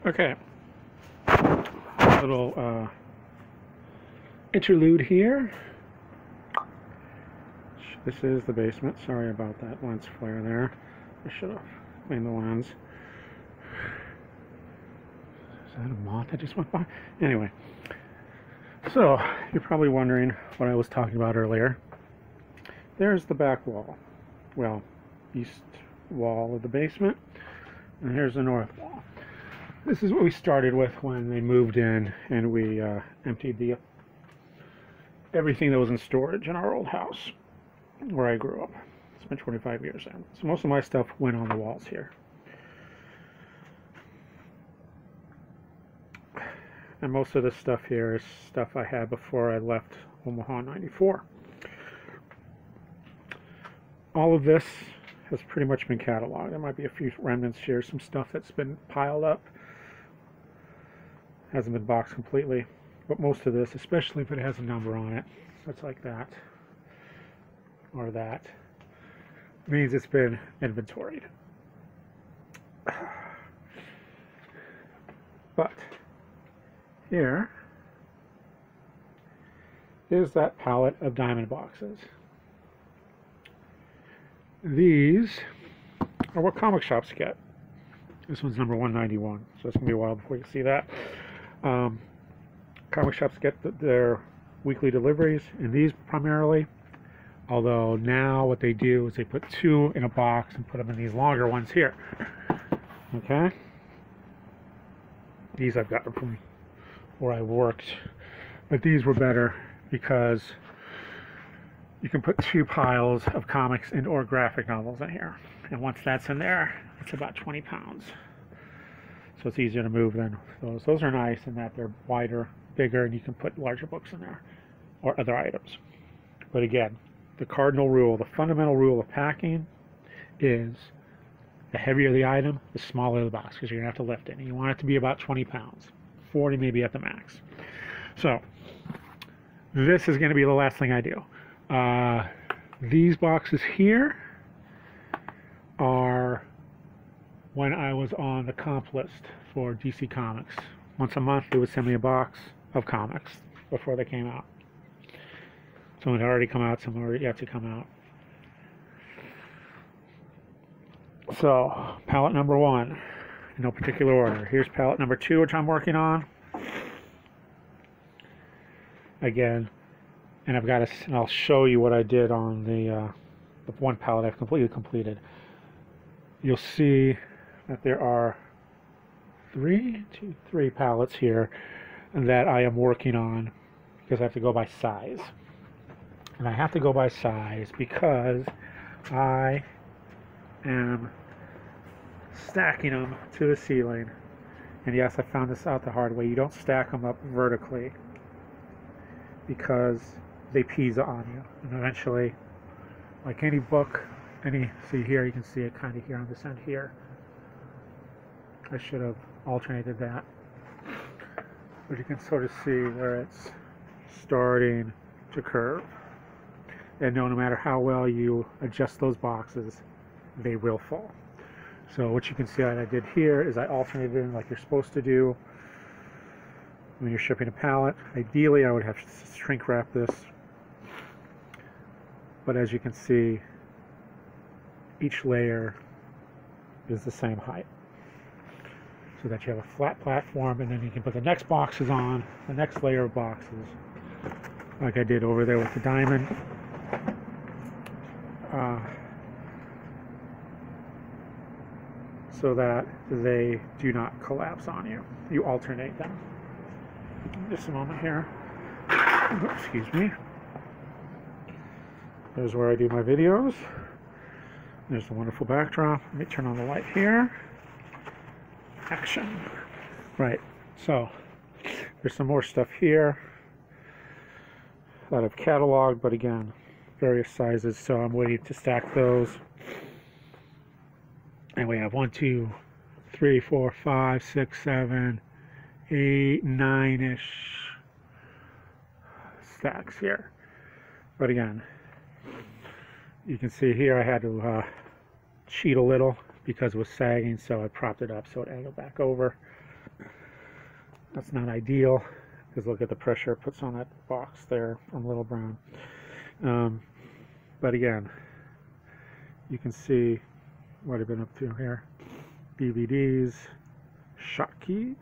Okay, little interlude here. This is the basement. Sorry about that lens flare there. I should have cleaned the lens. Is that a moth that just went by? Anyway, so you're probably wondering what I was talking about earlier. There's the back wall. Well, east wall of the basement. And here's the north wall. This is what we started with when they moved in and we emptied everything that was in storage in our old house where I grew up. Spent 25 years there. So most of my stuff went on the walls here. And most of this stuff here is stuff I had before I left Omaha in '94. All of this has pretty much been cataloged. There might be a few remnants here, some stuff that's been piled up. Hasn't been boxed completely. But most of this, especially if it has a number on it, so it's like that, or that, means it's been inventoried. But here is that pallet of diamond boxes. These are what comic shops get. This one's number 191, so it's going to be a while before you see that. Comic shops get their weekly deliveries, and these primarily, although now what they do is they put two in a box and put them in these longer ones here. Okay? These I've gotten from where I worked, but these were better because you can put two piles of comics and or graphic novels in here, and once that's in there, it's about 20 pounds. So it's easier to move than those. Those are nice in that they're wider, bigger, and you can put larger books in there or other items. But again, the cardinal rule, the fundamental rule of packing is the heavier the item, the smaller the box, because you're going to have to lift it. And you want it to be about 20 pounds, 40 maybe at the max. So this is going to be the last thing I do. These boxes here are when I was on the comp list for DC Comics. Once a month they would send me a box of comics before they came out. Some had already come out, some were yet to come out. So, palette number 1, in no particular order. Here's palette number 2, which I'm working on. Again, and and I'll show you what I did on the one palette I've completely completed. You'll see that there are three palettes here that I am working on because I have to go by size. And I have to go by size because I am stacking them to the ceiling. And yes, I found this out the hard way. You don't stack them up vertically because they pizza on you. And eventually, like any book, see here, you can see it kind of here on this end here. I should have alternated that. But you can sort of see where it's starting to curve. And no matter how well you adjust those boxes, they will fall. So what you can see that I did here is I alternated in like you're supposed to do when you're shipping a pallet. Ideally, I would have shrink wrap this. But as you can see, each layer is the same height. So that you have a flat platform, and then you can put the next boxes on, the next layer of boxes, like I did over there with the diamond. So that they do not collapse on you. You alternate them. Just a moment here. Excuse me. There's where I do my videos. There's the wonderful backdrop. Let me turn on the light here. Action. Right, so there's some more stuff here that I've cataloged, but again, various sizes, so I'm waiting to stack those. And we have 1, 2, 3, 4, 5, 6, 7, 8, 9-ish stacks here. But again, you can see here I had to cheat a little because it was sagging, so I propped it up so it angled back over. That's not ideal, because look at the pressure it puts on that box there from Little Brown. But again, you can see what I've been up to here. DVDs, shotkeys,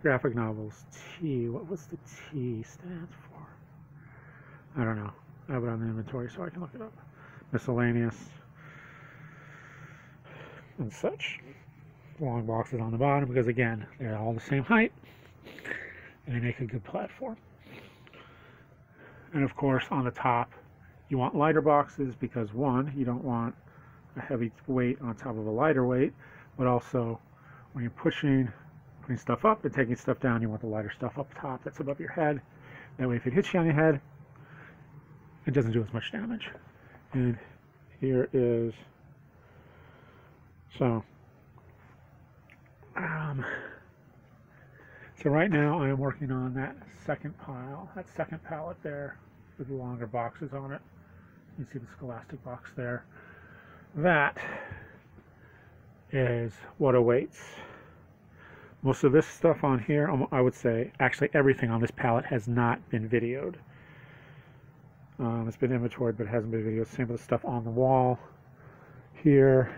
graphic novels. T, what was the T stands for? I don't know. I have it on the inventory so I can look it up. Miscellaneous and such. Long boxes on the bottom because again, they're all the same height and they make a good platform. And of course on the top you want lighter boxes because one, you don't want a heavy weight on top of a lighter weight, but also when you're putting stuff up and taking stuff down, you want the lighter stuff up top that's above your head. That way if it hits you on your head, it doesn't do as much damage. And here is so right now I am working on that second pile, that second pallet there with the longer boxes on it. You see the Scholastic box there. That is what awaits. Most of this stuff on here, I would say, actually everything on this pallet has not been videoed. It's been inventoried, but it hasn't been videoed. Same with the stuff on the wall here.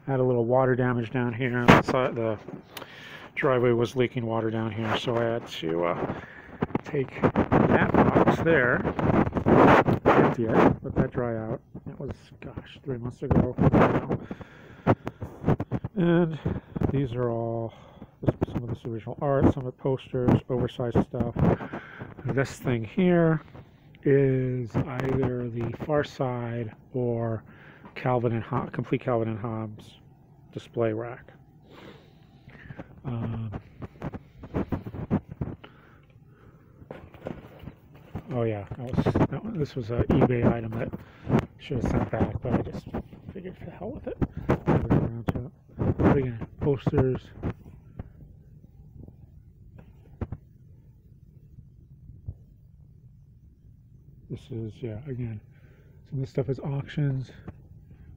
I had a little water damage down here. The driveway was leaking water down here, so I had to take that box there, empty it, let that dry out. That was, gosh, 3 months ago. And these are all some of this original art, some of the posters, oversized stuff. This thing here is either the Far Side or Calvin and Hobbes, complete Calvin and Hobbes display rack. Oh yeah, this was an eBay item that I should have sent back, but I just figured for the hell with it. Never got around to it. But again, posters. This is, yeah, again, some of this stuff is auctions.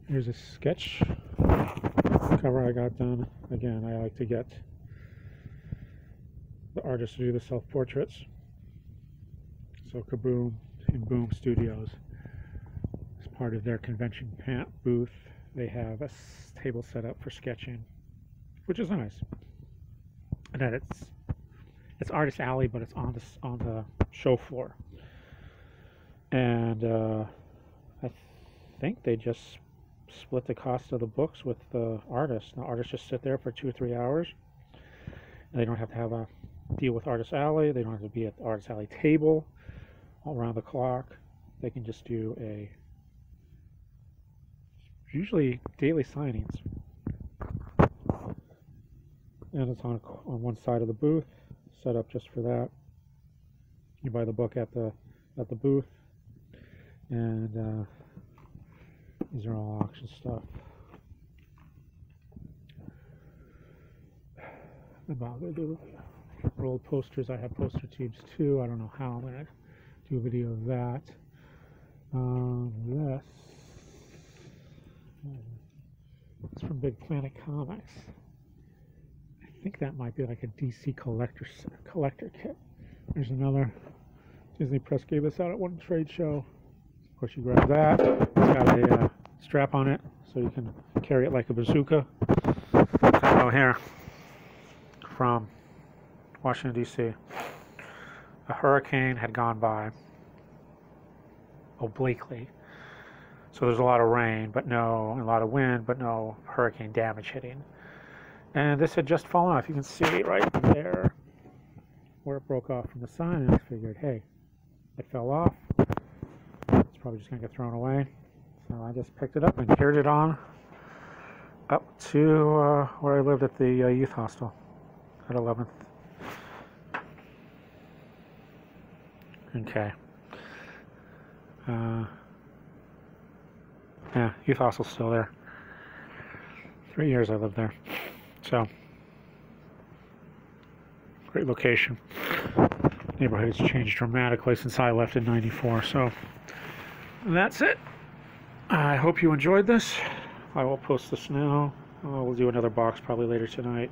Here's a sketch cover I got done. Again, I like to get the artists to do the self-portraits. So Kaboom and Boom Studios, as part of their convention booth, they have a table set up for sketching, which is nice. And then it's Artist Alley, but it's on the show floor. And I think they just split the cost of the books with the artists. The artists just sit there for 2 or 3 hours. And they don't have to have a deal with Artist Alley. They don't have to be at the Artist Alley table all around the clock. They can just do usually daily signings. And it's on one side of the booth, set up just for that. You buy the book at the booth. And these are all auction stuff. About to do rolled posters. I have poster tubes too. I don't know how I'm going to do a video of that. This it's from Big Planet Comics. I think that might be like a DC collector kit. There's another. Disney Press gave this out at one trade show. Of course, you grab that. It's got a strap on it, so you can carry it like a bazooka. Oh, here from Washington, D.C. A hurricane had gone by obliquely. So there's a lot of rain, but no, a lot of wind, but no hurricane damage hitting. And this had just fallen off. You can see right there where it broke off from the sign, and I figured, hey, it fell off. It's probably just going to get thrown away. So I just picked it up and carried it on up to where I lived at the youth hostel at 11th. Okay. Yeah, youth hostel's still there. 3 years I lived there. So, great location. Neighborhood has changed dramatically since I left in '94. So, that's it. I hope you enjoyed this. I will post this now. We'll do another box probably later tonight.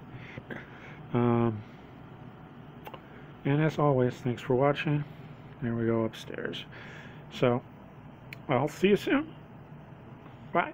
And as always, thanks for watching. There we go upstairs. So, I'll see you soon. Bye.